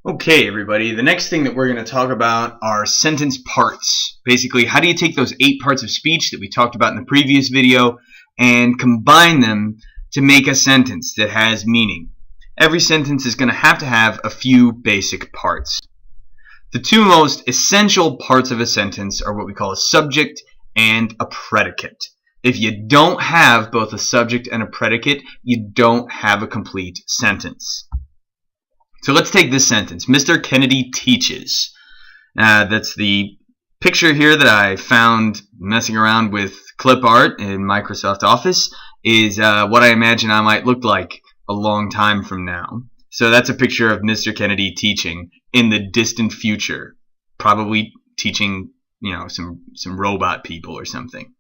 Okay, everybody, the next thing that we're going to talk about are sentence parts. Basically, how do you take those 8 parts of speech that we talked about in the previous video and combine them to make a sentence that has meaning? Every sentence is going to have a few basic parts. The two most essential parts of a sentence are what we call a subject and a predicate. If you don't have both a subject and a predicate, you don't have a complete sentence. So let's take this sentence. Mr. Kennedy teaches. That's the picture here that I found messing around with clip art in Microsoft Office is what I imagine I might look like a long time from now. So that's a picture of Mr. Kennedy teaching in the distant future, probably teaching, some robot people or something.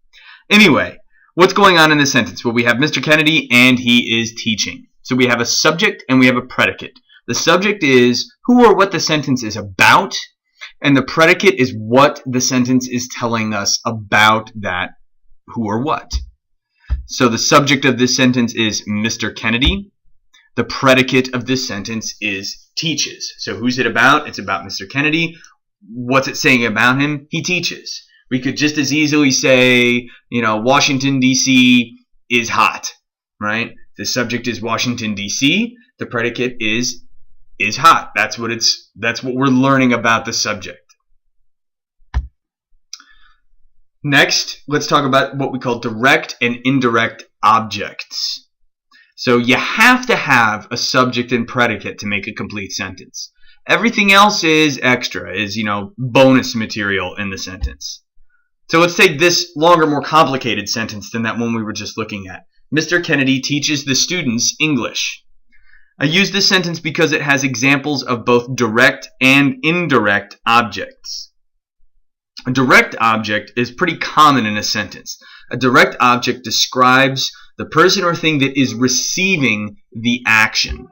Anyway, what's going on in this sentence? Well, we have Mr. Kennedy and he is teaching. So we have a subject and we have a predicate. The subject is who or what the sentence is about, and the predicate is what the sentence is telling us about that who or what. So the subject of this sentence is Mr. Kennedy. The predicate of this sentence is teaches. So who's it about? It's about Mr. Kennedy. What's it saying about him? He teaches. We could just as easily say, Washington, D.C. is hot, right? The subject is Washington, D.C. The predicate is hot. That's what we're learning about the subject. Next, let's talk about what we call direct and indirect objects. So you have to have a subject and predicate to make a complete sentence. Everything else is extra, is bonus material in the sentence. So let's take this longer, more complicated sentence than that one we were just looking at. Mr. Kennedy teaches the students English. I use this sentence because it has examples of both direct and indirect objects. A direct object is pretty common in a sentence. A direct object describes the person or thing that is receiving the action.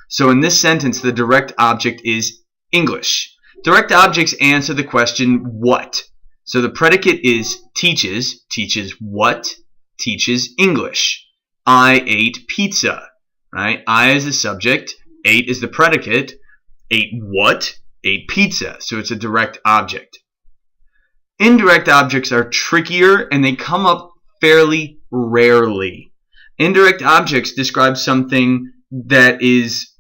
So in this sentence, the direct object is English. Direct objects answer the question, what? So the predicate is teaches. Teaches what? Teaches English. I ate pizza. Right? I is the subject, ate is the predicate, ate what? Ate pizza. So it's a direct object. Indirect objects are trickier and they come up fairly rarely. Indirect objects describe something that is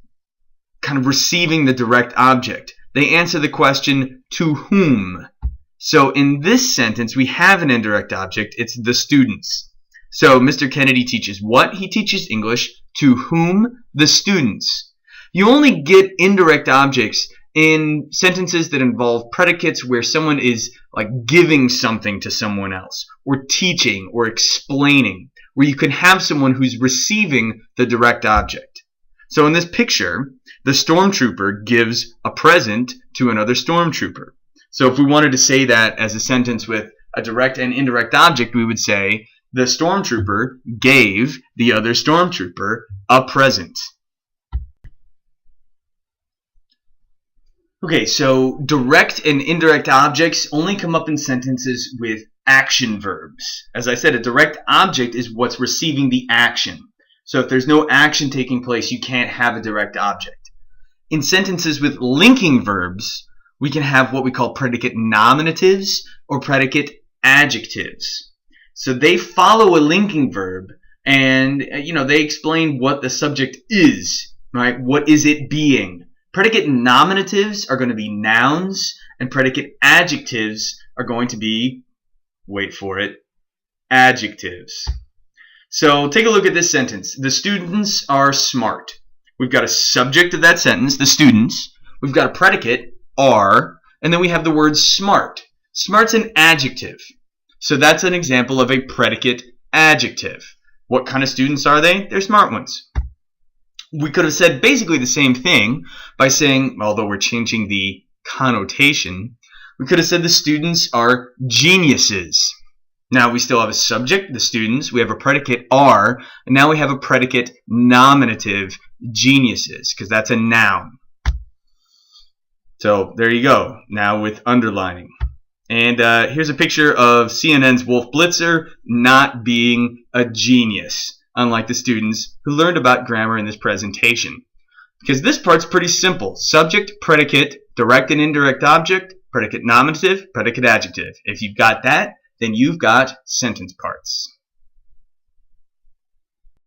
kind of receiving the direct object. They answer the question, to whom? So in this sentence, we have an indirect object. It's the students. So Mr. Kennedy teaches what? He teaches English. To whom? The students. You only get indirect objects in sentences that involve predicates where someone is like giving something to someone else, or teaching, or explaining, where you can have someone who's receiving the direct object. So in this picture, the stormtrooper gives a present to another stormtrooper. So if we wanted to say that as a sentence with a direct and indirect object, we would say, the stormtrooper gave the other stormtrooper a present. Okay, so direct and indirect objects only come up in sentences with action verbs. As I said, a direct object is what's receiving the action. So if there's no action taking place, you can't have a direct object. In sentences with linking verbs, we can have what we call predicate nominatives or predicate adjectives. So they follow a linking verb and, they explain what the subject is, right? What is it being? Predicate nominatives are going to be nouns and predicate adjectives are going to be, wait for it, adjectives. So take a look at this sentence. The students are smart. We've got a subject of that sentence, the students. We've got a predicate, are, and then we have the word smart. Smart's an adjective. So that's an example of a predicate adjective. What kind of students are they? They're smart ones. We could have said basically the same thing by saying, although we're changing the connotation, we could have said the students are geniuses. Now we still have a subject, the students. We have a predicate, are, and now we have a predicate nominative, geniuses, because that's a noun. So there you go, now with underlining. And here's a picture of CNN's Wolf Blitzer not being a genius, unlike the students who learned about grammar in this presentation. Because this part's pretty simple. Subject, predicate, direct and indirect object, predicate nominative, predicate adjective. If you've got that, then you've got sentence parts.